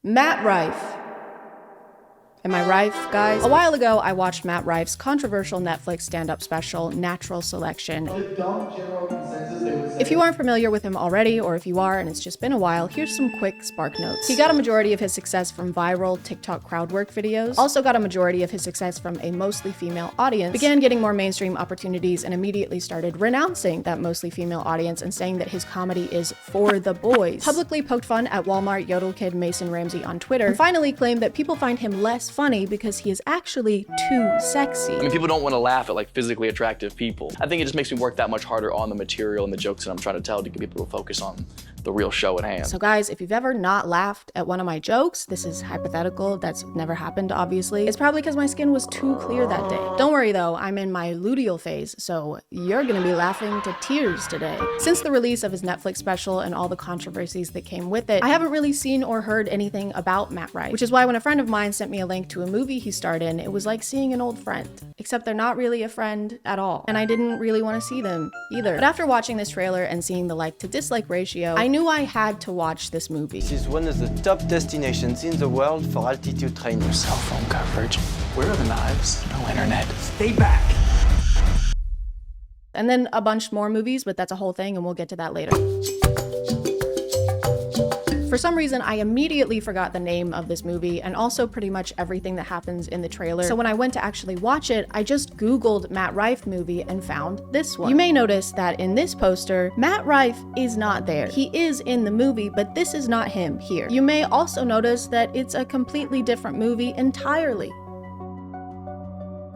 Matt Rife. Am I Rife, guys? A while ago, I watched Matt Rife's controversial Netflix stand-up special, Natural Selection. If you aren't familiar with him already, or if you are and it's just been a while, here's some quick spark notes. He got a majority of his success from viral TikTok crowd work videos, also got a majority of his success from a mostly female audience, began getting more mainstream opportunities, and immediately started renouncing that mostly female audience and saying that his comedy is for the boys. Publicly poked fun at Walmart yodel kid Mason Ramsey on Twitter, and finally claimed that people find him less funny because he is actually too sexy. I mean, people don't want to laugh at like physically attractive people. I think it just makes me work that much harder on the material and the jokes that I'm trying to tell to get people to focus on the real show at hand. So guys, if you've ever not laughed at one of my jokes, this is hypothetical, that's never happened obviously, it's probably because my skin was too clear that day. Don't worry though, I'm in my luteal phase, so you're gonna be laughing to tears today. Since the release of his Netflix special and all the controversies that came with it, I haven't really seen or heard anything about Matt Rife, which is why when a friend of mine sent me a link to a movie he starred in, it was like seeing an old friend, except they're not really a friend at all, and I didn't really want to see them either. But after watching this trailer and seeing the like to dislike ratio, I knew I had to watch this movie. This is one of the top destinations in the world for altitude training. Cell phone coverage. Where are the knives? No internet. Stay back. And then a bunch more movies, but that's a whole thing and we'll get to that later. For some reason, I immediately forgot the name of this movie and also pretty much everything that happens in the trailer. So when I went to actually watch it, I just Googled Matt Rife movie and found this one. You may notice that in this poster, Matt Rife is not there. He is in the movie, but this is not him here. You may also notice that it's a completely different movie entirely.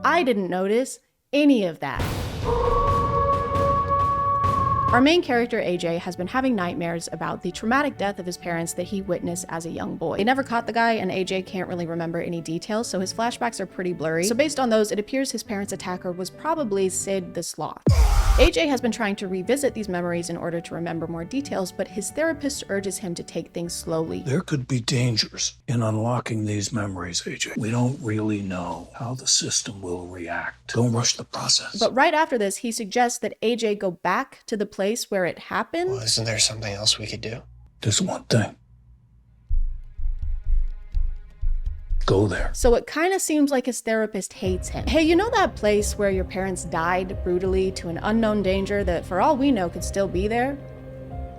I didn't notice any of that. Our main character, AJ, has been having nightmares about the traumatic death of his parents that he witnessed as a young boy. They never caught the guy, and AJ can't really remember any details, so his flashbacks are pretty blurry. So based on those, it appears his parents' attacker was probably Sid the Sloth. AJ has been trying to revisit these memories in order to remember more details, but his therapist urges him to take things slowly. There could be dangers in unlocking these memories, AJ. We don't really know how the system will react. Don't rush the process. But right after this, he suggests that AJ go back to the place where it happened. Well, isn't there something else we could do? There's one thing. Go there. So it kind of seems like his therapist hates him. Hey, you know that place where your parents died brutally to an unknown danger that for all we know could still be there?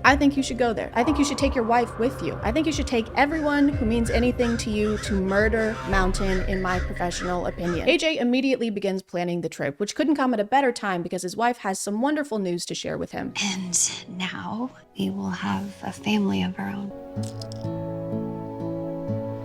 I think you should go there. I think you should take your wife with you. I think you should take everyone who means anything to you to Murder Mountain, in my professional opinion. AJ immediately begins planning the trip, which couldn't come at a better time because his wife has some wonderful news to share with him. And now we will have a family of our own.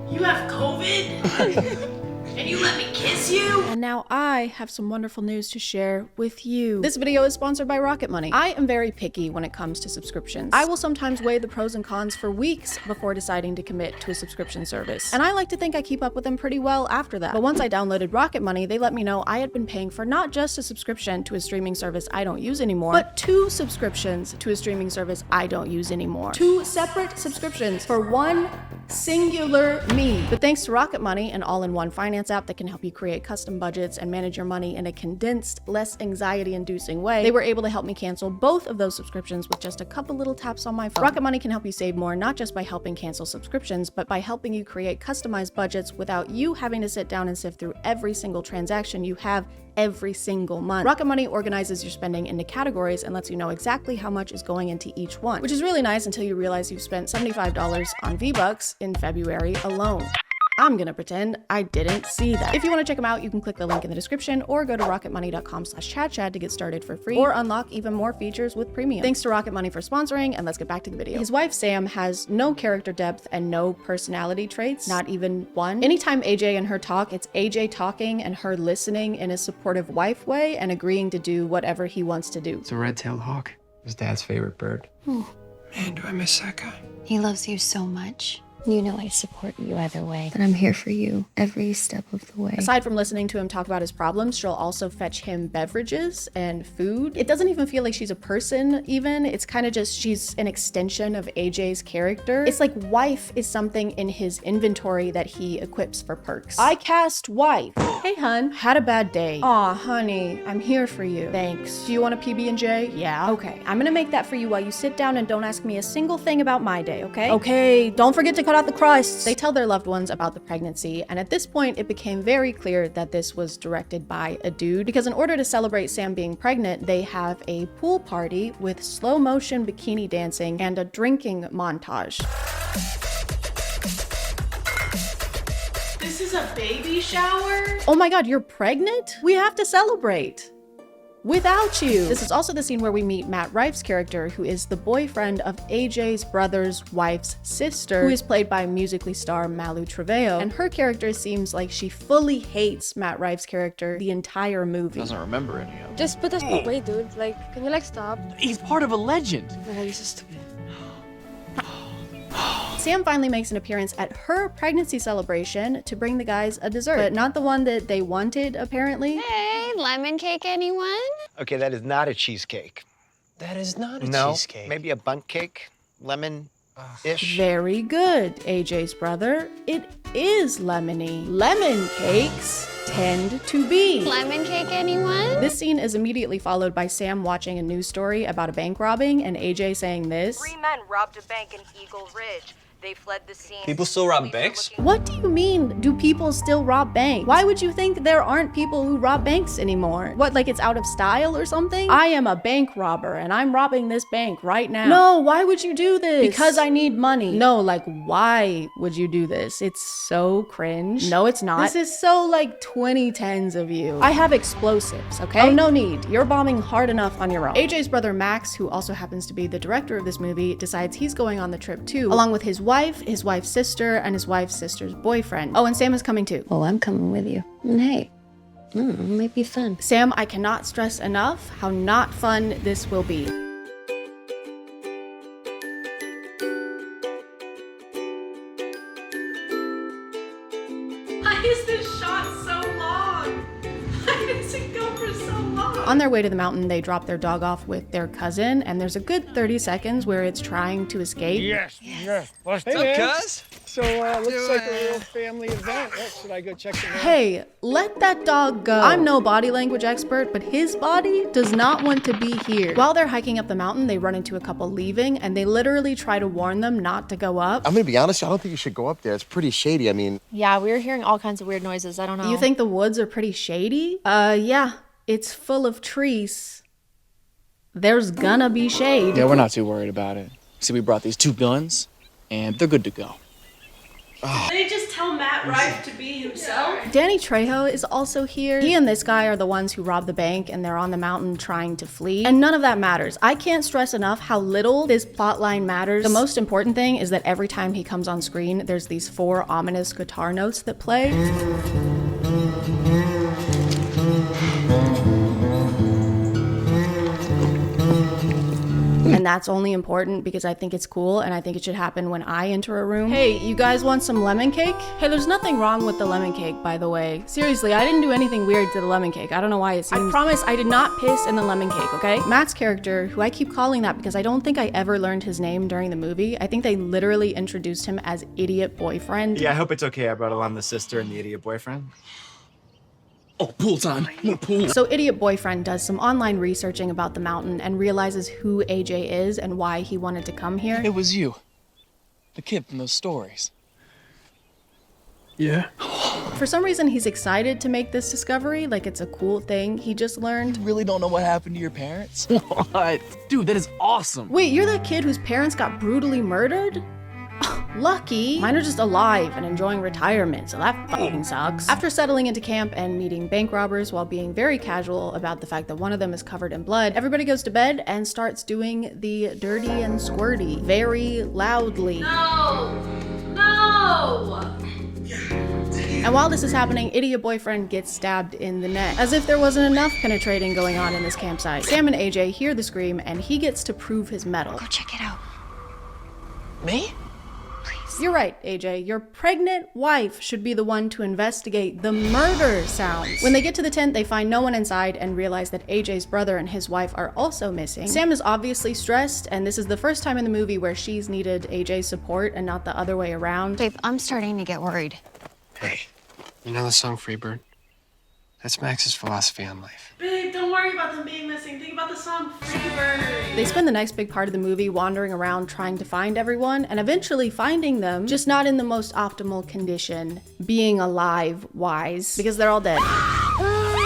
You have COVID? And you let me kiss you? And now I have some wonderful news to share with you. This video is sponsored by Rocket Money. I am very picky when it comes to subscriptions. I will sometimes weigh the pros and cons for weeks before deciding to commit to a subscription service. And I like to think I keep up with them pretty well after that. But once I downloaded Rocket Money, they let me know I had been paying for not just a subscription to a streaming service I don't use anymore, but 2 subscriptions to a streaming service I don't use anymore. 2 separate subscriptions for one singular me. But thanks to Rocket Money, an all-in-one finance app that can help you create custom budgets and manage your money in a condensed, less anxiety-inducing way, they were able to help me cancel both of those subscriptions with just a couple little taps on my phone. Rocket Money can help you save more, not just by helping cancel subscriptions, but by helping you create customized budgets without you having to sit down and sift through every single transaction you have every single month. Rocket Money organizes your spending into categories and lets you know exactly how much is going into each one, which is really nice until you realize you've spent $75 on V-Bucks in February alone. I'm gonna pretend I didn't see that. If you want to check them out, you can click the link in the description or go to rocketmoney.com/chadchad to get started for free or unlock even more features with premium. Thanks to Rocket Money for sponsoring, and let's get back to the video. His wife Sam has no character depth and no personality traits, not even one. Anytime AJ and her talk, it's AJ talking and her listening in a supportive wife way and agreeing to do whatever he wants to do. It's a red-tailed hawk. His dad's favorite bird. Man, do I miss that guy. He loves you so much. You know I support you either way, and I'm here for you every step of the way. Aside from listening to him talk about his problems, she'll also fetch him beverages and food. It doesn't even feel like she's a person even. It's kind of just she's an extension of AJ's character. It's like wife is something in his inventory that he equips for perks. I cast wife. Hey hun, had a bad day. Aw honey, I'm here for you. Thanks. Do you want a PB&J? Yeah. Okay, I'm gonna make that for you while you sit down and don't ask me a single thing about my day, okay? Okay, don't forget to cut cut out the crust. They tell their loved ones about the pregnancy, and at this point, it became very clear that this was directed by a dude, because in order to celebrate Sam being pregnant, they have a pool party with slow motion bikini dancing and a drinking montage. This is a baby shower? Oh my god, you're pregnant? We have to celebrate. Without you. This is also the scene where we meet Matt Rife's character, who is the boyfriend of AJ's brother's wife's sister, who is played by Musical.ly star Malu Trevelyan. And her character seems like she fully hates Matt Rife's character the entire movie. Doesn't remember any of it. Just put this away, dude. Like, can you like stop? He's part of a legend. Oh, you're so stupid. Sam finally makes an appearance at her pregnancy celebration to bring the guys a dessert, but not the one that they wanted, apparently. Hey, lemon cake, anyone? Okay, that is not a cheesecake. That is not a No, cheesecake. maybe a bundt cake, lemon-ish. Very good, AJ's brother. It is lemony. Lemon cakes tend to be. Lemon cake, anyone? This scene is immediately followed by Sam watching a news story about a bank robbing and AJ saying this. 3 men robbed a bank in Eagle Ridge. They fled the scene. People still rob Police are banks? looking- What do you mean, do people still rob banks? Why would you think there aren't people who rob banks anymore? What, like it's out of style or something? I am a bank robber and I'm robbing this bank right now. No, why would you do this? Because I need money. No, like why would you do this? It's so cringe. No, it's not. This is so like 2010s of you. I have explosives, okay? Oh, no need. You're bombing hard enough on your own. AJ's brother Max, who also happens to be the director of this movie, decides he's going on the trip too, along with his wife, his wife's sister, and his wife's sister's boyfriend. Oh, and Sam is coming too. Oh, I'm coming with you. And hey, it might be fun. Sam, I cannot stress enough how not fun this will be. Why is this shot so long? Why does it go for so long? On their way to the mountain, they drop their dog off with their cousin, and there's a good 30 seconds where it's trying to escape. What's up, cuz? So, looks like a real family event. Should I go check them out? Hey, let that dog go. I'm no body language expert, but his body does not want to be here. While they're hiking up the mountain, they run into a couple leaving, and they literally try to warn them not to go up. I'm gonna be honest, I don't think you should go up there. It's pretty shady. I mean, Yeah, we were hearing all kinds of weird noises. I don't know. You think the woods are pretty shady? Yeah, it's full of trees. There's gonna be shade. Yeah, we're not too worried about it. See, we brought these 2 guns, and they're good to go. Did they just tell Matt Rife to be himself? Danny Trejo is also here. He and this guy are the ones who robbed the bank, and they're on the mountain trying to flee. And none of that matters. I can't stress enough how little this plotline matters. The most important thing is that every time he comes on screen, there's these 4 ominous guitar notes that play. And that's only important because I think it's cool and I think it should happen when I enter a room. Hey, you guys want some lemon cake? Hey, there's nothing wrong with the lemon cake, by the way. Seriously, I didn't do anything weird to the lemon cake. I don't know why it seems... I promise I did not piss in the lemon cake, okay? Matt's character, who I keep calling that because I don't think I ever learned his name during the movie. I think they literally introduced him as Idiot Boyfriend. Yeah, I hope it's okay. I brought along the sister and the idiot boyfriend. Oh, pool time. More pool. So Idiot Boyfriend does some online researching about the mountain and realizes who AJ is and why he wanted to come here. It was you. The kid from those stories. Yeah. For some reason, he's excited to make this discovery, like it's a cool thing he just learned. You really don't know what happened to your parents? What? Dude, that is awesome. Wait, you're that kid whose parents got brutally murdered? Lucky. Mine are just alive and enjoying retirement, so that fucking sucks. After settling into camp and meeting bank robbers while being very casual about the fact that one of them is covered in blood, everybody goes to bed and starts doing the dirty and squirty very loudly. No! No! And while this is happening, Idiot Boyfriend gets stabbed in the neck. As if there wasn't enough penetrating going on in this campsite. Sam and AJ hear the scream and he gets to prove his mettle. Go check it out. Me? You're right, AJ. Your pregnant wife should be the one to investigate the murder sounds. When they get to the tent, they find no one inside and realize that AJ's brother and his wife are also missing. Sam is obviously stressed, and this is the first time in the movie where she's needed AJ's support and not the other way around. Babe, I'm starting to get worried. Hey, you know the song Freebird? That's Max's philosophy on life. Babe, don't worry about them being missing. Think about about the song Freebird? They spend the next big part of the movie wandering around trying to find everyone and eventually finding them, just not in the most optimal condition, being alive wise, because they're all dead.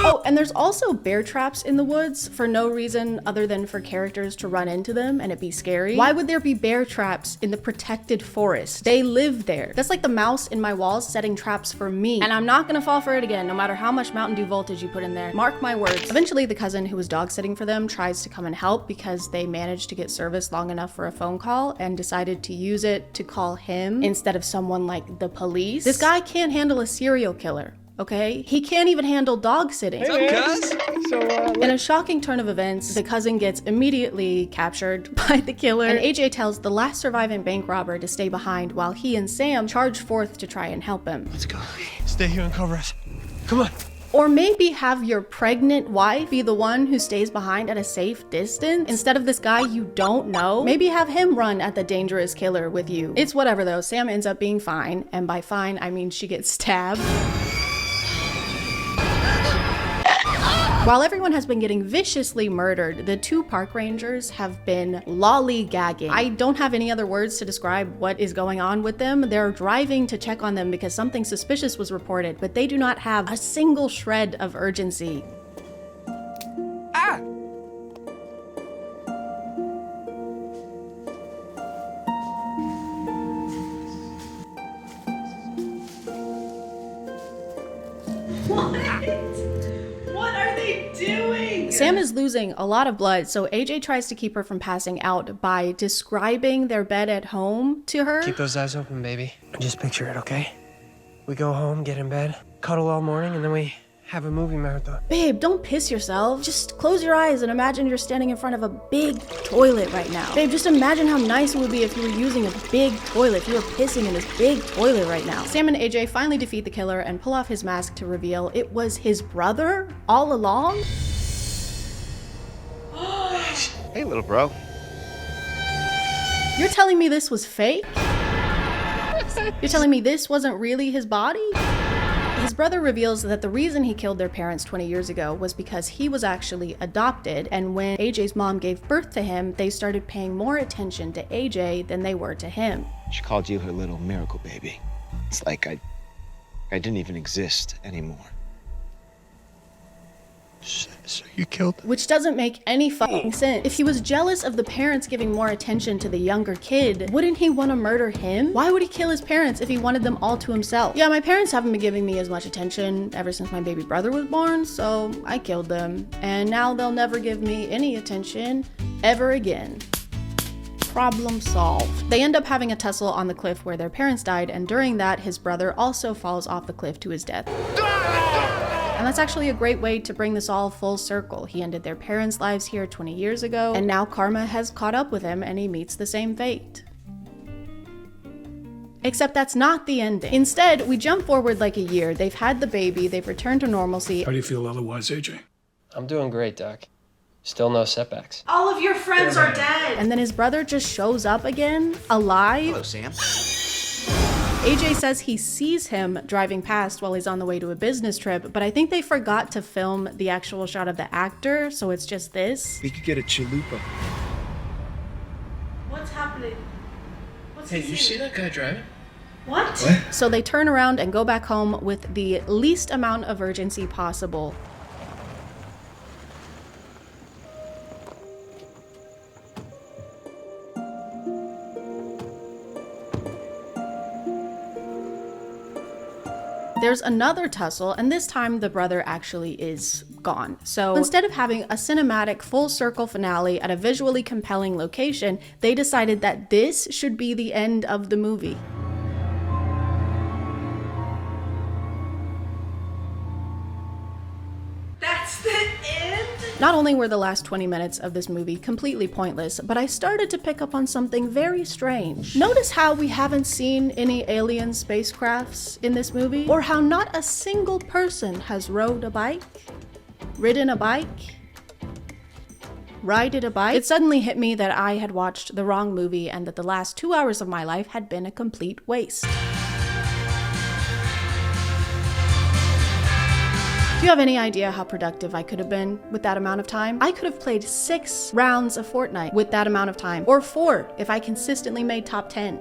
Oh, and there's also bear traps in the woods for no reason other than for characters to run into them and it be scary. Why would there be bear traps in the protected forest? They live there. That's like the mouse in my walls setting traps for me. And I'm not gonna fall for it again, no matter how much Mountain Dew voltage you put in there. Mark my words. Eventually, the cousin who was dog sitting for them tries to come and help because they managed to get service long enough for a phone call and decided to use it to call him instead of someone like the police. This guy can't handle a serial killer. Okay? He can't even handle dog sitting. In a shocking turn of events, the cousin gets immediately captured by the killer, and AJ tells the last surviving bank robber to stay behind while he and Sam charge forth to try and help him. Let's go. Stay here and cover us. Come on. Or maybe have your pregnant wife be the one who stays behind at a safe distance instead of this guy you don't know. Maybe have him run at the dangerous killer with you. It's whatever though, Sam ends up being fine, and by fine I mean she gets stabbed. While everyone has been getting viciously murdered, the two park rangers have been lollygagging. I don't have any other words to describe what is going on with them. They're driving to check on them because something suspicious was reported, but they do not have a single shred of urgency. What are they doing? Sam is losing a lot of blood, so AJ tries to keep her from passing out by describing their bed at home to her. Keep those eyes open, baby. Just picture it, okay? We go home, get in bed, cuddle all morning, and then we have a movie marathon. Babe, don't piss yourself. Just close your eyes and imagine you're standing in front of a big toilet right now. Babe, just imagine how nice it would be if you were using a big toilet, if you were pissing in this big toilet right now. Sam and AJ finally defeat the killer and pull off his mask to reveal it was his brother all along. Hey, little bro. You're telling me this was fake? You're telling me this wasn't really his body? His brother reveals that the reason he killed their parents 20 years ago was because he was actually adopted, and when AJ's mom gave birth to him, they started paying more attention to AJ than they were to him. She called you her little miracle baby. It's like I didn't even exist anymore. So you killed them? Which doesn't make any fucking sense. If he was jealous of the parents giving more attention to the younger kid, wouldn't he want to murder him? Why would he kill his parents if he wanted them all to himself? Yeah, my parents haven't been giving me as much attention ever since my baby brother was born, so I killed them. And now they'll never give me any attention ever again. Problem solved. They end up having a tussle on the cliff where their parents died, and during that, his brother also falls off the cliff to his death. And that's actually a great way to bring this all full circle. He ended their parents' lives here 20 years ago, and now karma has caught up with him and he meets the same fate. Except that's not the ending. Instead, we jump forward like a year. They've had the baby, they've returned to normalcy. How do you feel otherwise, AJ? I'm doing great, Doc. Still no setbacks. All of your friends are dead. And then his brother just shows up again, alive. Hello, Sam. AJ says he sees him driving past while he's on the way to a business trip, but I think they forgot to film the actual shot of the actor, so it's just this. We could get a chalupa. What's happening? What's Hey, he you see that guy driving? What? So they turn around and go back home with the least amount of urgency possible. There's another tussle, and this time the brother actually is gone. So instead of having a cinematic full circle finale at a visually compelling location, they decided that this should be the end of the movie. That's the end? Not only were the last 20 minutes of this movie completely pointless, but I started to pick up on something very strange. Notice how we haven't seen any alien spacecrafts in this movie, or how not a single person has rode a bike, ridden a bike, rided a bike. It suddenly hit me that I had watched the wrong movie and that the last 2 hours of my life had been a complete waste. Do you have any idea how productive I could have been with that amount of time? I could have played 6 rounds of Fortnite with that amount of time, or 4 if I consistently made top 10,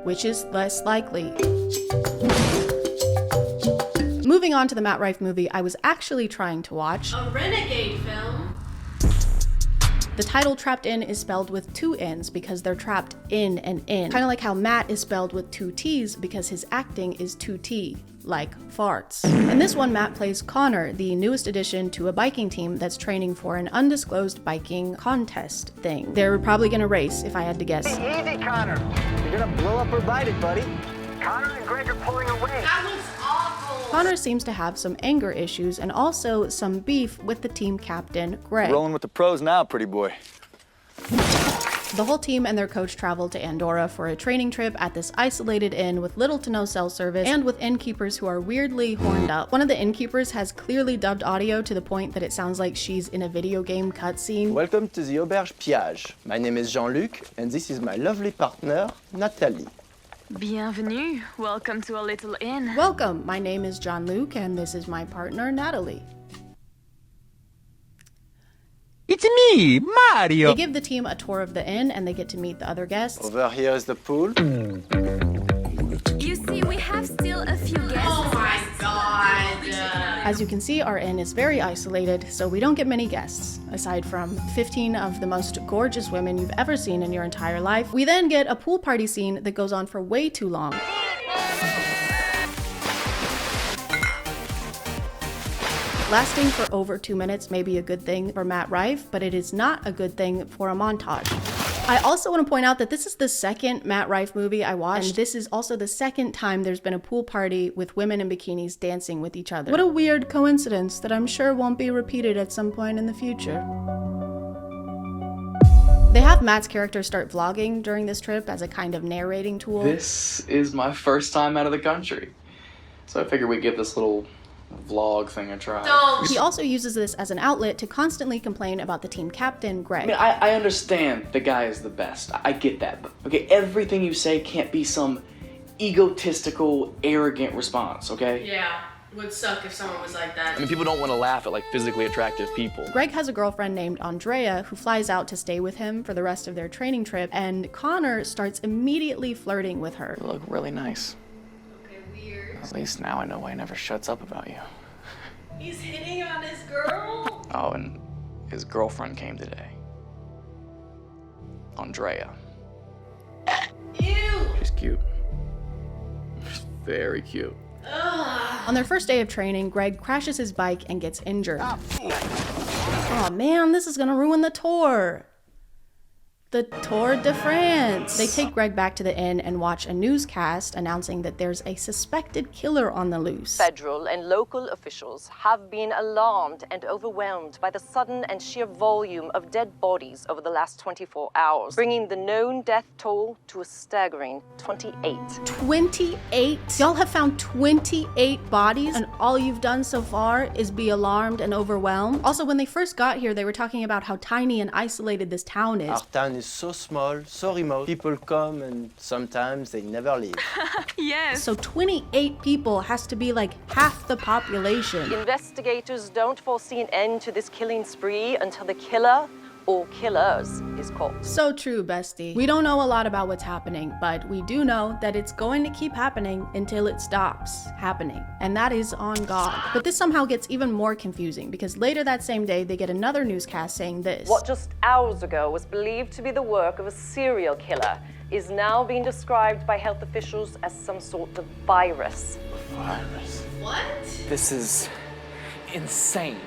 which is less likely. Moving on to the Matt Rife movie I was actually trying to watch. A renegade film? The title Trapped In is spelled with 2 N's because they're trapped in and in. Kind of like how Matt is spelled with 2 T's because his acting is 2T, like farts. In this one, Matt plays Connor, the newest addition to a biking team that's training for an undisclosed biking contest thing. They're probably gonna race, if I had to guess. Easy, Connor. You're gonna blow up or bite it, buddy. Connor and Greg are pulling away. That looks awful. Connor seems to have some anger issues and also some beef with the team captain, Greg. Rolling with the pros now, pretty boy. The whole team and their coach traveled to Andorra for a training trip at this isolated inn with little to no cell service and with innkeepers who are weirdly horned up. One of the innkeepers has clearly dubbed audio to the point that it sounds like she's in a video game cutscene. Welcome to the Auberge Piage. My name is Jean-Luc, and this is my lovely partner, Nathalie. Bienvenue. Welcome to a little inn. Welcome, my name is Jean-Luc and this is my partner, Natalie. It's me, Mario! They give the team a tour of the inn and they get to meet the other guests. Over here is the pool. You see, we have still a few guests. Oh my god. As you can see, our inn is very isolated, so we don't get many guests, aside from 15 of the most gorgeous women you've ever seen in your entire life. We then get a pool party scene that goes on for way too long. Lasting for over 2 minutes may be a good thing for Matt Rife, but it is not a good thing for a montage. I also want to point out that this is the second Matt Rife movie I watched, and this is also the second time there's been a pool party with women in bikinis dancing with each other. What a weird coincidence that I'm sure won't be repeated at some point in the future. They have Matt's character start vlogging during this trip as a kind of narrating tool. This is my first time out of the country, so I figured we'd give this little vlog thing a try. Don't. He also uses this as an outlet to constantly complain about the team captain, Greg. I mean, I understand the guy is the best. I get that. But, okay, everything you say can't be some egotistical, arrogant response, okay? Yeah, would suck if someone was like that. I mean, people don't want to laugh at, like, physically attractive people. Greg has a girlfriend named Andrea who flies out to stay with him for the rest of their training trip, and Connor starts immediately flirting with her. You look really nice. Okay, weird. At least now I know why he never shuts up about you. He's hitting on his girl? Oh, and his girlfriend came today. Andrea. Ew! She's cute. She's very cute. On their first day of training, Greg crashes his bike and gets injured. Oh man, this is gonna ruin the tour. The Tour de France. They take Greg back to the inn and watch a newscast announcing that there's a suspected killer on the loose. Federal and local officials have been alarmed and overwhelmed by the sudden and sheer volume of dead bodies over the last 24 hours, bringing the known death toll to a staggering 28. 28? Y'all have found 28 bodies, and all you've done so far is be alarmed and overwhelmed? Also, when they first got here, they were talking about how tiny and isolated this town is. Our town is so small, so remote. People come and sometimes they never leave. Yes. So 28 people has to be like half the population. Investigators don't foresee an end to this killing spree until the killer or killers is caught. So true, bestie. We don't know a lot about what's happening, but we do know that it's going to keep happening until it stops happening. And that is on God. But this somehow gets even more confusing because later that same day, they get another newscast saying this. What just hours ago was believed to be the work of a serial killer is now being described by health officials as some sort of virus. Virus. What? This is insane.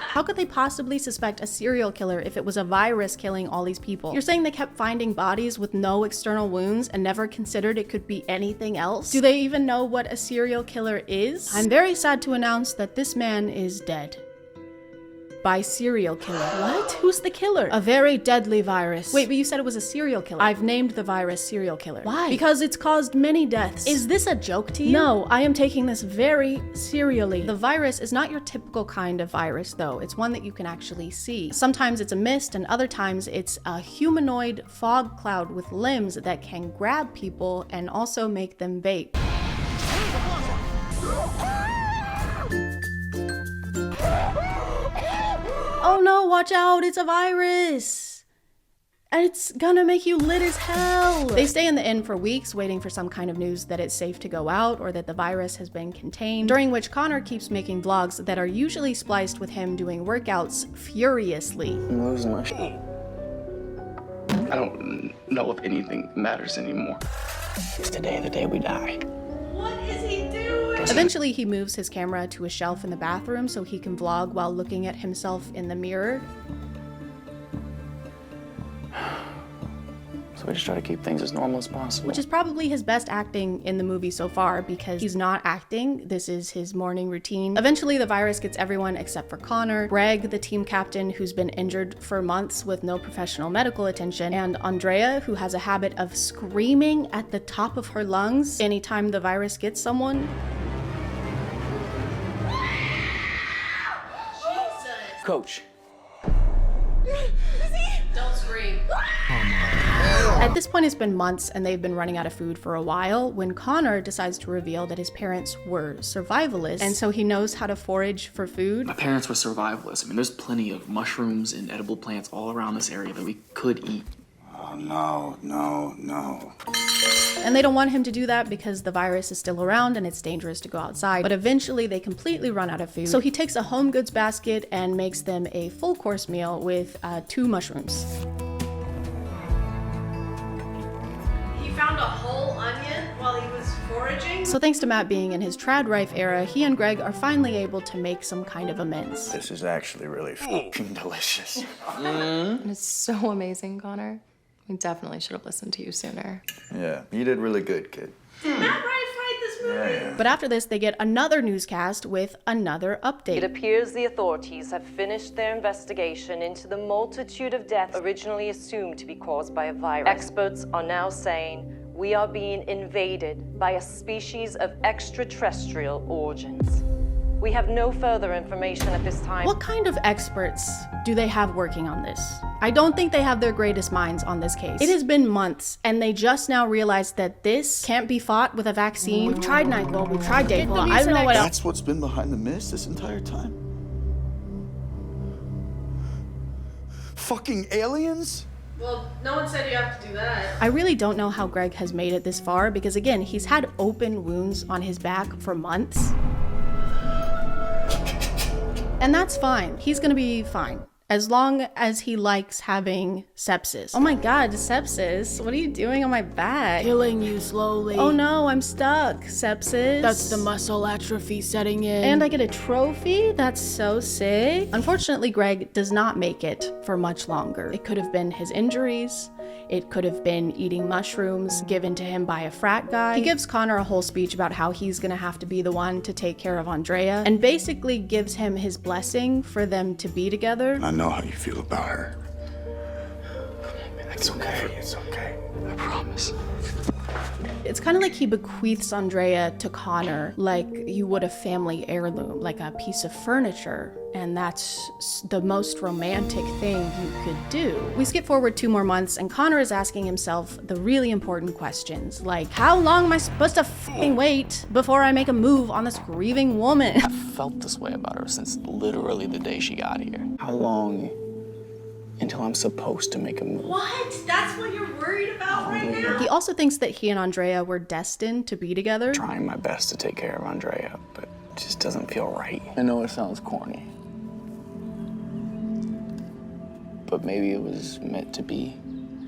How could they possibly suspect a serial killer if it was a virus killing all these people? You're saying they kept finding bodies with no external wounds and never considered it could be anything else? Do they even know what a serial killer is? I'm very sad to announce that this man is dead. By serial killer. What? Who's the killer? A very deadly virus. Wait, but you said it was a serial killer. I've named the virus serial killer. Why? Because it's caused many deaths. Is this a joke to you? No, I am taking this very serially. The virus is not your typical kind of virus, though. It's one that you can actually see. Sometimes it's a mist, and other times it's a humanoid fog cloud with limbs that can grab people and also make them vape. Oh no, watch out, it's a virus! And it's gonna make you lit as hell! They stay in the inn for weeks, waiting for some kind of news that it's safe to go out or that the virus has been contained, during which Connor keeps making vlogs that are usually spliced with him doing workouts furiously. I'm losing my shit. I don't know if anything matters anymore. It's today the day we die. What is he doing? Eventually, he moves his camera to a shelf in the bathroom so he can vlog while looking at himself in the mirror. So we just try to keep things as normal as possible. Which is probably his best acting in the movie so far, because he's not acting. This is his morning routine. Eventually, the virus gets everyone except for Connor, Greg, the team captain, who's been injured for months with no professional medical attention, and Andrea, who has a habit of screaming at the top of her lungs anytime the virus gets someone. Coach. Don't scream. At this point, it's been months and they've been running out of food for a while when Connor decides to reveal that his parents were survivalists, and so he knows how to forage for food. My parents were survivalists. I mean, there's plenty of mushrooms and edible plants all around this area that we could eat. Oh, no. And they don't want him to do that because the virus is still around and it's dangerous to go outside. But eventually they completely run out of food. So he takes a home goods basket and makes them a full course meal with 2 mushrooms. He found a whole onion while he was foraging? So thanks to Matt being in his trad Rife era, he and Greg are finally able to make some kind of amends. This is actually really f***ing delicious. It's so amazing, Connor. We definitely should have listened to you sooner. Yeah, you did really good, kid. Did Matt Rife write this movie? Yeah. But after this, they get another newscast with another update. It appears the authorities have finished their investigation into the multitude of deaths originally assumed to be caused by a virus. Experts are now saying we are being invaded by a species of extraterrestrial origins. We have no further information at this time. What kind of experts do they have working on this? I don't think they have their greatest minds on this case. It has been months, and they just now realized that this can't be fought with a vaccine. We've tried NyQuil, we've tried Dayquil, I don't know what else. That's what's been behind the mist this entire time? Fucking aliens? Well, no one said you have to do that. I really don't know how Greg has made it this far because, again, he's had open wounds on his back for months. And that's fine. He's gonna be fine. As long as he likes having sepsis. Oh my god, sepsis. What are you doing on my back? Killing you slowly. Oh no, I'm stuck. Sepsis. That's the muscle atrophy setting in. And I get a trophy? That's so sick. Unfortunately, Greg does not make it for much longer. It could have been his injuries. It could have been eating mushrooms given to him by a frat guy. He gives Connor a whole speech about how he's gonna have to be the one to take care of Andrea and basically gives him his blessing for them to be together. I know how you feel about her. It's okay. I promise. It's kind of like he bequeaths Andrea to Connor like you would a family heirloom, like a piece of furniture. And that's the most romantic thing you could do. We skip forward 2 more months and Connor is asking himself the really important questions, like how long am I supposed to f***ing wait before I make a move on this grieving woman? I felt this way about her since literally the day she got here. How long until I'm supposed to make a move? What? That's what you're worried about right now? He also thinks that he and Andrea were destined to be together. Trying my best to take care of Andrea, but it just doesn't feel right. I know it sounds corny, but maybe it was meant to be.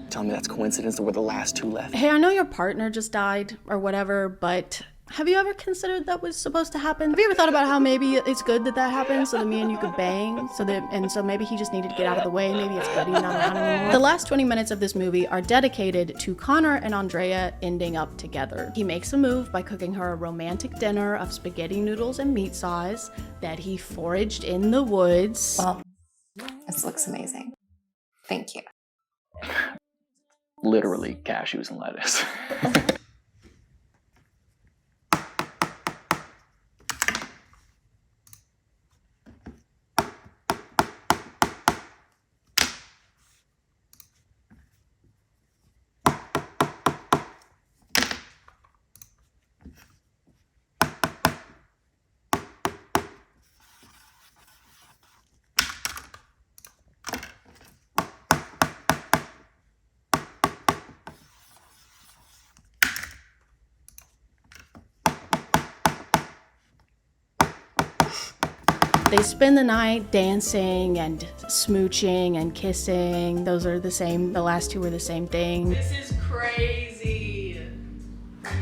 Tell me that's coincidence that we're the last 2 left. Hey, I know your partner just died or whatever, but have you ever considered that was supposed to happen? Have you ever thought about how maybe it's good that that happened so that me and you could bang? So maybe he just needed to get out of the way. Maybe it's good he's not around anymore. The last 20 minutes of this movie are dedicated to Connor and Andrea ending up together. He makes a move by cooking her a romantic dinner of spaghetti noodles and meat sauce that he foraged in the woods. Well, this looks amazing. Thank you. Literally cashews and lettuce. They spend the night dancing and smooching and kissing. Those are the same, the last two were the same thing. This is crazy.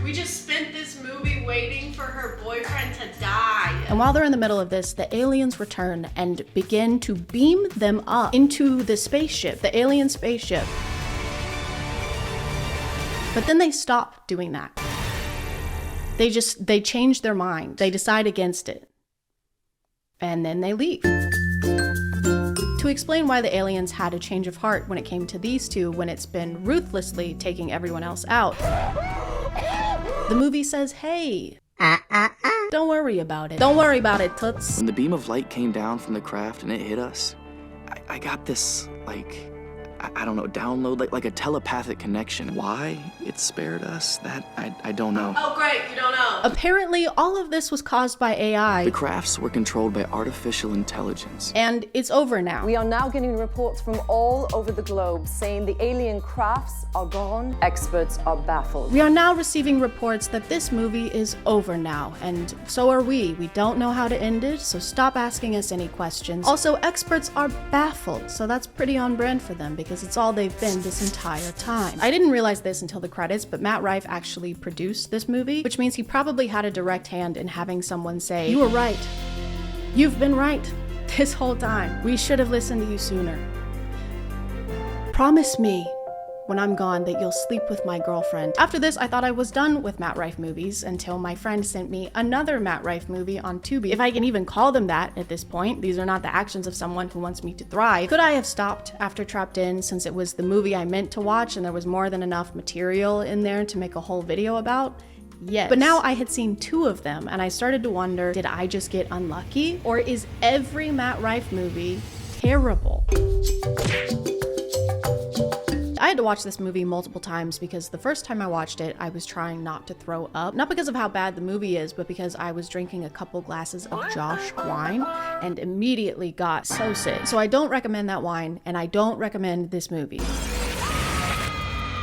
We just spent this movie waiting for her boyfriend to die. And while they're in the middle of this, the aliens return and begin to beam them up into the spaceship, the alien spaceship. But then they stop doing that. They change their mind. They decide against it. And then they leave. To explain why the aliens had a change of heart when it came to these two, when it's been ruthlessly taking everyone else out, the movie says, hey, don't worry about it. Don't worry about it, toots. When the beam of light came down from the craft and it hit us, I got this, like, I don't know, download, like a telepathic connection. Why it spared us, that I don't know. Oh, great, you don't know. Apparently, all of this was caused by AI. The crafts were controlled by artificial intelligence. And it's over now. We are now getting reports from all over the globe saying the alien crafts are gone. Experts are baffled. We are now receiving reports that this movie is over now, and so are we. We don't know how to end it, so stop asking us any questions. Also, experts are baffled, so that's pretty on brand for them because it's all they've been this entire time. I didn't realize this until the credits, but Matt Rife actually produced this movie, which means he probably had a direct hand in having someone say, you were right. You've been right this whole time. We should have listened to you sooner. Promise me when I'm gone that you'll sleep with my girlfriend. After this, I thought I was done with Matt Rife movies until my friend sent me another Matt Rife movie on Tubi. If I can even call them that at this point, these are not the actions of someone who wants me to thrive. Could I have stopped after Trapped In, since it was the movie I meant to watch and there was more than enough material in there to make a whole video about? Yes. But now I had seen 2 of them and I started to wonder, did I just get unlucky? Or is every Matt Rife movie terrible? I had to watch this movie multiple times because the first time I watched it, I was trying not to throw up. Not because of how bad the movie is, but because I was drinking a couple glasses of Josh wine and immediately got so sick. So I don't recommend that wine, and I don't recommend this movie.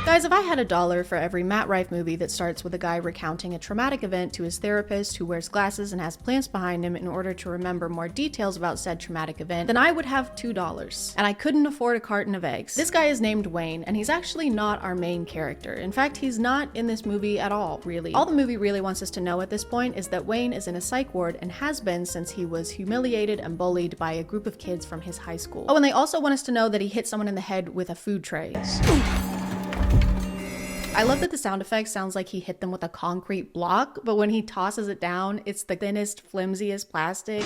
Guys, if I had $1 for every Matt Rife movie that starts with a guy recounting a traumatic event to his therapist who wears glasses and has plants behind him in order to remember more details about said traumatic event, then I would have $2. And I couldn't afford a carton of eggs. This guy is named Wayne, and he's actually not our main character. In fact, he's not in this movie at all, really. All the movie really wants us to know at this point is that Wayne is in a psych ward and has been since he was humiliated and bullied by a group of kids from his high school. Oh, and they also want us to know that he hit someone in the head with a food tray. I love that the sound effect sounds like he hit them with a concrete block, but when he tosses it down, it's the thinnest, flimsiest plastic.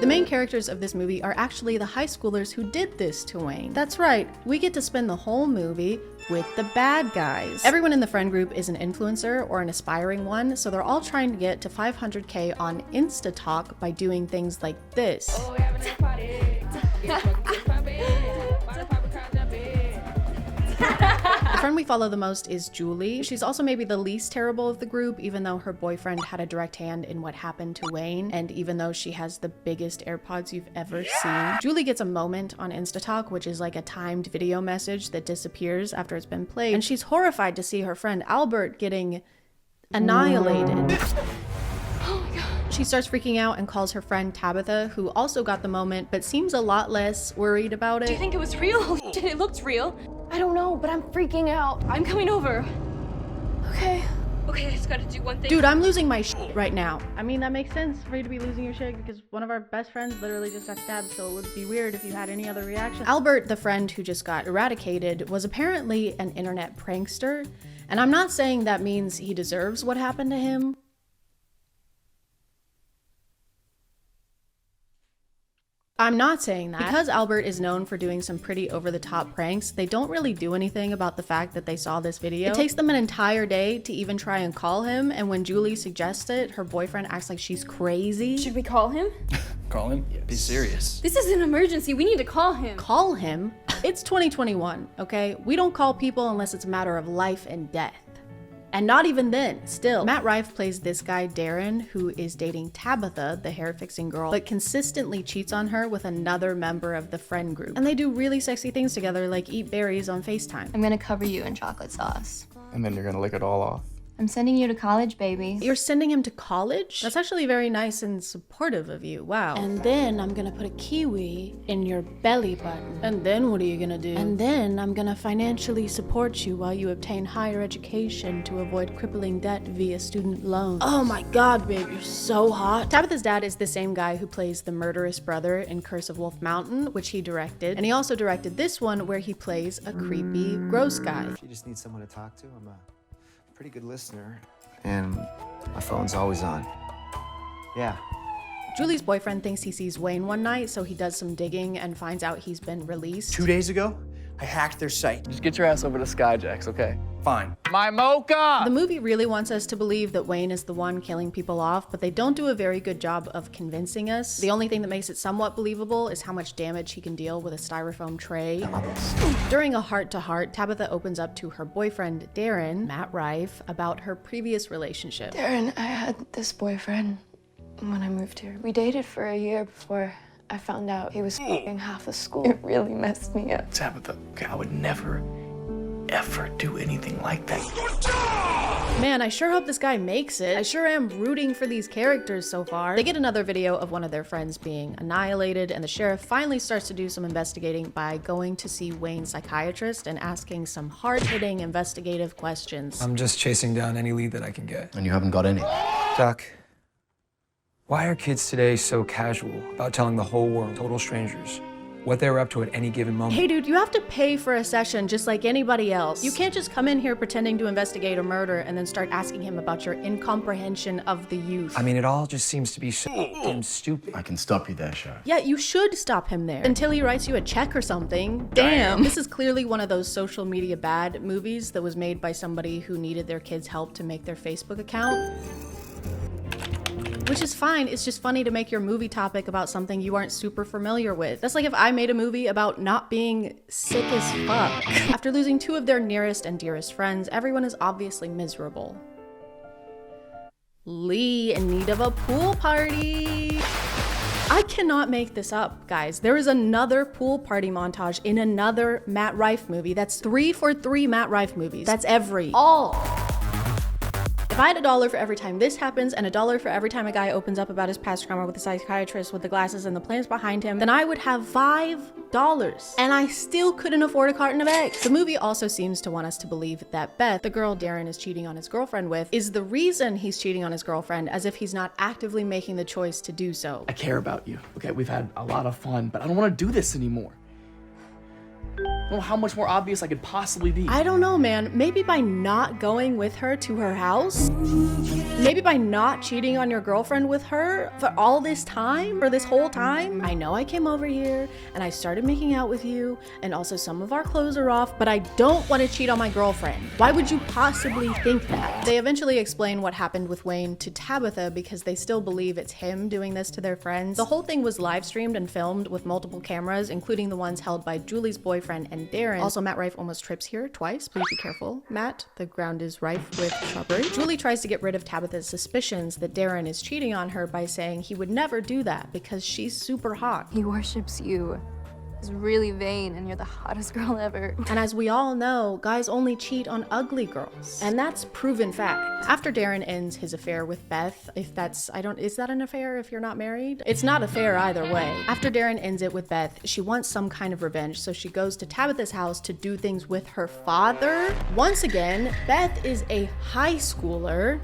The main characters of this movie are actually the high schoolers who did this to Wayne. That's right, we get to spend the whole movie with the bad guys. Everyone in the friend group is an influencer or an aspiring one, so they're all trying to get to 500K on InstaTalk by doing things like this. The friend we follow the most is Julie. She's also maybe the least terrible of the group, even though her boyfriend had a direct hand in what happened to Wayne, and even though she has the biggest AirPods you've ever seen. Julie gets a moment on InstaTalk, which is like a timed video message that disappears after it's been played, and she's horrified to see her friend Albert getting annihilated. She starts freaking out and calls her friend Tabitha, who also got the moment, but seems a lot less worried about it. Do you think it was real? It looked real. I don't know, but I'm freaking out. I'm coming over. Okay. Okay, I just gotta do one thing. Dude, I'm losing my shit right now. I mean, that makes sense for you to be losing your shit because one of our best friends literally just got stabbed, so it would be weird if you had any other reaction. Albert, the friend who just got eradicated, was apparently an internet prankster, and I'm not saying that means he deserves what happened to him. I'm not saying that. Because Albert is known for doing some pretty over-the-top pranks, they don't really do anything about the fact that they saw this video. It takes them an entire day to even try and call him, and when Julie suggests it, her boyfriend acts like she's crazy. Should we call him? Call him? Yes. Be serious. This is an emergency. We need to call him. Call him? It's 2021, okay? We don't call people unless it's a matter of life and death. And not even then, still. Matt Rife plays this guy, Darren, who is dating Tabitha, the hair-fixing girl, but consistently cheats on her with another member of the friend group. And they do really sexy things together, like eat berries on FaceTime. I'm gonna cover you in chocolate sauce. And then you're gonna lick it all off. I'm sending you to college, baby. You're sending him to college? That's actually very nice and supportive of you. Wow. And then I'm gonna put a kiwi in your belly button. And then what are you gonna do? And then I'm gonna financially support you while you obtain higher education to avoid crippling debt via student loans. Oh my god, babe, you're so hot. Tabitha's dad is the same guy who plays the murderous brother in Curse of Wolf Mountain, which he directed. And he also directed this one where he plays a creepy, gross guy. If you just need someone to talk to, I'm a pretty good listener. And my phone's always on. Yeah. Julie's boyfriend thinks he sees Wayne one night, so he does some digging and finds out he's been released. 2 days ago, I hacked their site. Just get your ass over to Skyjacks, okay? Fine. My mocha! The movie really wants us to believe that Wayne is the one killing people off, but they don't do a very good job of convincing us. The only thing that makes it somewhat believable is how much damage he can deal with a styrofoam tray. During a heart-to-heart, Tabitha opens up to her boyfriend, Darren, Matt Rife, about her previous relationship. Darren, I had this boyfriend when I moved here. We dated for a year before I found out he was f***ing half the school. It really messed me up. Tabitha, okay, I would never, ever do anything like that. Man, I sure hope this guy makes it. I sure am rooting for these characters so far. They get another video of one of their friends being annihilated, and the sheriff finally starts to do some investigating by going to see Wayne's psychiatrist and asking some hard-hitting investigative questions. I'm just chasing down any lead that I can get. And you haven't got any. Doc, why are kids today so casual about telling the whole world, total strangers, what they're up to at any given moment? Hey dude, you have to pay for a session just like anybody else. You can't just come in here pretending to investigate a murder and then start asking him about your incomprehension of the youth. I mean, it all just seems to be so damn stupid. I can stop you there, Sheriff. Yeah, you should stop him there until he writes you a check or something. Damn. This is clearly one of those social media bad movies that was made by somebody who needed their kids' help to make their Facebook account. Which is fine, it's just funny to make your movie topic about something you aren't super familiar with. That's like if I made a movie about not being sick as fuck. After losing two of their nearest and dearest friends, everyone is obviously miserable. Lee in need of a pool party. I cannot make this up, guys. There is another pool party montage in another Matt Rife movie. That's 3 for 3 Matt Rife movies. That's all. If I had $1 for every time this happens and $1 for every time a guy opens up about his past trauma with a psychiatrist with the glasses and the plans behind him, then I would have $5. And I still couldn't afford a carton of eggs. The movie also seems to want us to believe that Beth, the girl Darren is cheating on his girlfriend with, is the reason he's cheating on his girlfriend, as if he's not actively making the choice to do so. I care about you, okay? We've had a lot of fun, but I don't want to do this anymore. I don't know how much more obvious I could possibly be. I don't know, man. Maybe by not going with her to her house? Maybe by not cheating on your girlfriend with her for all this time? For this whole time? I know I came over here and I started making out with you, and also some of our clothes are off, but I don't want to cheat on my girlfriend. Why would you possibly think that? They eventually explain what happened with Wayne to Tabitha because they still believe it's him doing this to their friends. The whole thing was live streamed and filmed with multiple cameras, including the ones held by Julie's boyfriend and Darren. Also, Matt Rife almost trips here twice. Please be careful, Matt. The ground is rife with shrubbery. Julie tries to get rid of Tabitha's suspicions that Darren is cheating on her by saying he would never do that because she's super hot. He worships you. He's really vain and you're the hottest girl ever. And as we all know, guys only cheat on ugly girls. And that's proven fact. After Darren ends his affair with Beth, is that an affair if you're not married? It's not a fair either way. After Darren ends it with Beth, she wants some kind of revenge, so she goes to Tabitha's house to do things with her father. Once again, Beth is a high schooler.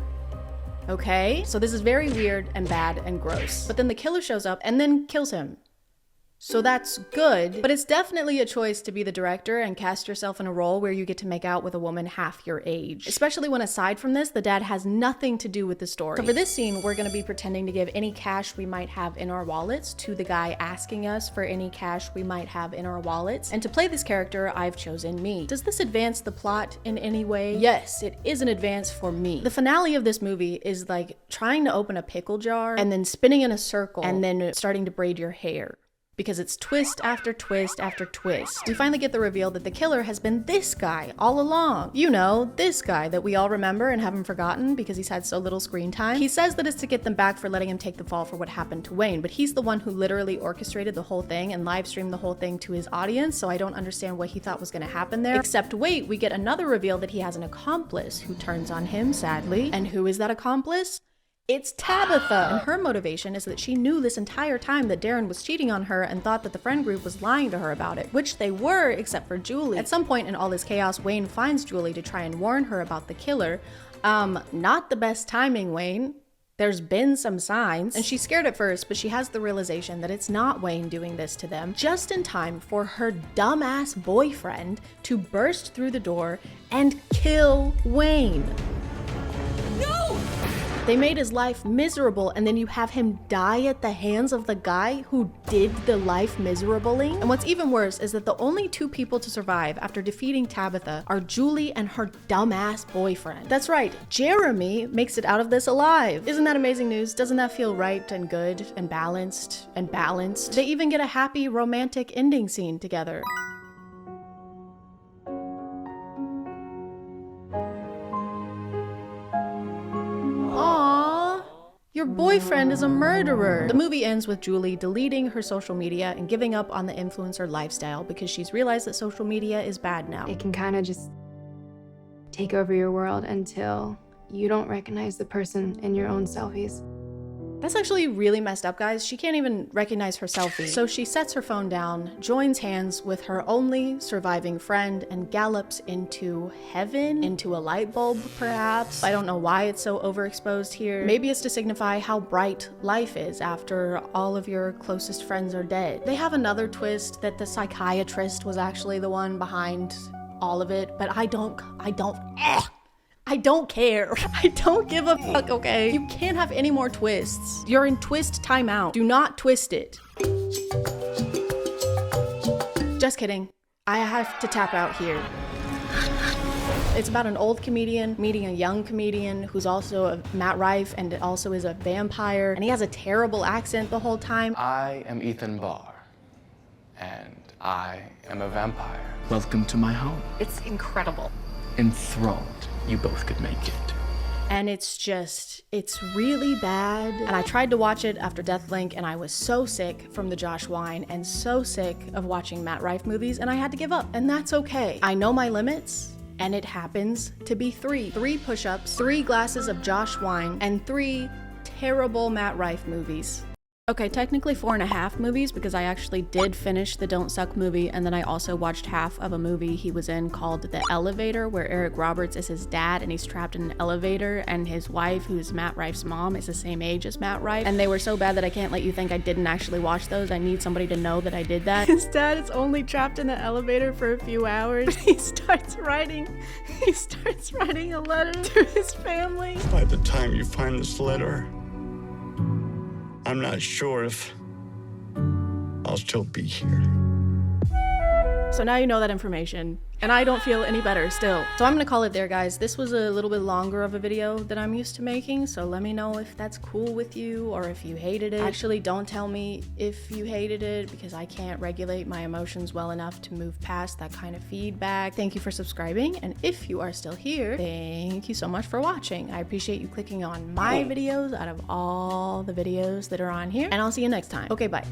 Okay? So this is very weird and bad and gross. But then the killer shows up and then kills him. So that's good, but it's definitely a choice to be the director and cast yourself in a role where you get to make out with a woman half your age. Especially when, aside from this, the dad has nothing to do with the story. So for this scene, we're gonna be pretending to give any cash we might have in our wallets to the guy asking us for any cash we might have in our wallets. And to play this character, I've chosen me. Does this advance the plot in any way? Yes, it is an advance for me. The finale of this movie is like trying to open a pickle jar and then spinning in a circle and then starting to braid your hair. because it's twist after twist after twist. We finally get the reveal that the killer has been this guy all along. You know, this guy that we all remember and haven't forgotten because he's had so little screen time. He says that it's to get them back for letting him take the fall for what happened to Wayne, but he's the one who literally orchestrated the whole thing and live streamed the whole thing to his audience, so I don't understand what he thought was gonna happen there. Except wait, we get another reveal that he has an accomplice who turns on him, sadly. And who is that accomplice? It's Tabitha! And her motivation is that she knew this entire time that Darren was cheating on her and thought that the friend group was lying to her about it, which they were, except for Julie. At some point in all this chaos, Wayne finds Julie to try and warn her about the killer. Not the best timing, Wayne. There's been some signs, and she's scared at first, but she has the realization that it's not Wayne doing this to them, just in time for her dumbass boyfriend to burst through the door and kill Wayne. No! They made his life miserable, and then you have him die at the hands of the guy who did the life miserabling. And what's even worse is that the only two people to survive after defeating Tabitha are Julie and her dumbass boyfriend. That's right, Jeremy makes it out of this alive. Isn't that amazing news? Doesn't that feel right and good and balanced and balanced? They even get a happy romantic ending scene together. Your boyfriend is a murderer. The movie ends with Julie deleting her social media and giving up on the influencer lifestyle because she's realized that social media is bad now. It can kind of just take over your world until you don't recognize the person in your own selfies. That's actually really messed up, guys. She can't even recognize her selfie. So she sets her phone down, joins hands with her only surviving friend, and gallops into heaven, into a light bulb, perhaps. I don't know why it's so overexposed here. Maybe it's to signify how bright life is after all of your closest friends are dead. They have another twist that the psychiatrist was actually the one behind all of it, but I don't care. I don't give a fuck, okay? You can't have any more twists. You're in twist timeout. Do not twist it. Just kidding. I have to tap out here. It's about an old comedian meeting a young comedian who's also a Matt Rife and also is a vampire, and he has a terrible accent the whole time. I am Ethan Barr, and I am a vampire. Welcome to my home. It's incredible. Enthralled. You both could make it. And it's really bad. And I tried to watch it after Deathlink, and I was so sick from the Josh wine and so sick of watching Matt Rife movies, and I had to give up, and that's okay. I know my limits, and it happens to be 3. 3 push-ups, 3 glasses of Josh wine, and 3 terrible Matt Rife movies. Okay, technically 4.5 movies because I actually did finish the Don't Suck movie, and then I also watched half of a movie he was in called The Elevator, where Eric Roberts is his dad and he's trapped in an elevator, and his wife, who's Matt Rife's mom, is the same age as Matt Rife. And they were so bad that I can't let you think I didn't actually watch those. I need somebody to know that I did that. His dad is only trapped in the elevator for a few hours. He starts writing a letter to his family. By the time you find this letter, I'm not sure if I'll still be here. So now you know that information, and I don't feel any better still. So I'm gonna call it there, guys. This was a little bit longer of a video than I'm used to making, so let me know if that's cool with you or if you hated it. Actually, don't tell me if you hated it because I can't regulate my emotions well enough to move past that kind of feedback. Thank you for subscribing, and if you are still here, thank you so much for watching. I appreciate you clicking on my videos out of all the videos that are on here, and I'll see you next time. Okay, bye.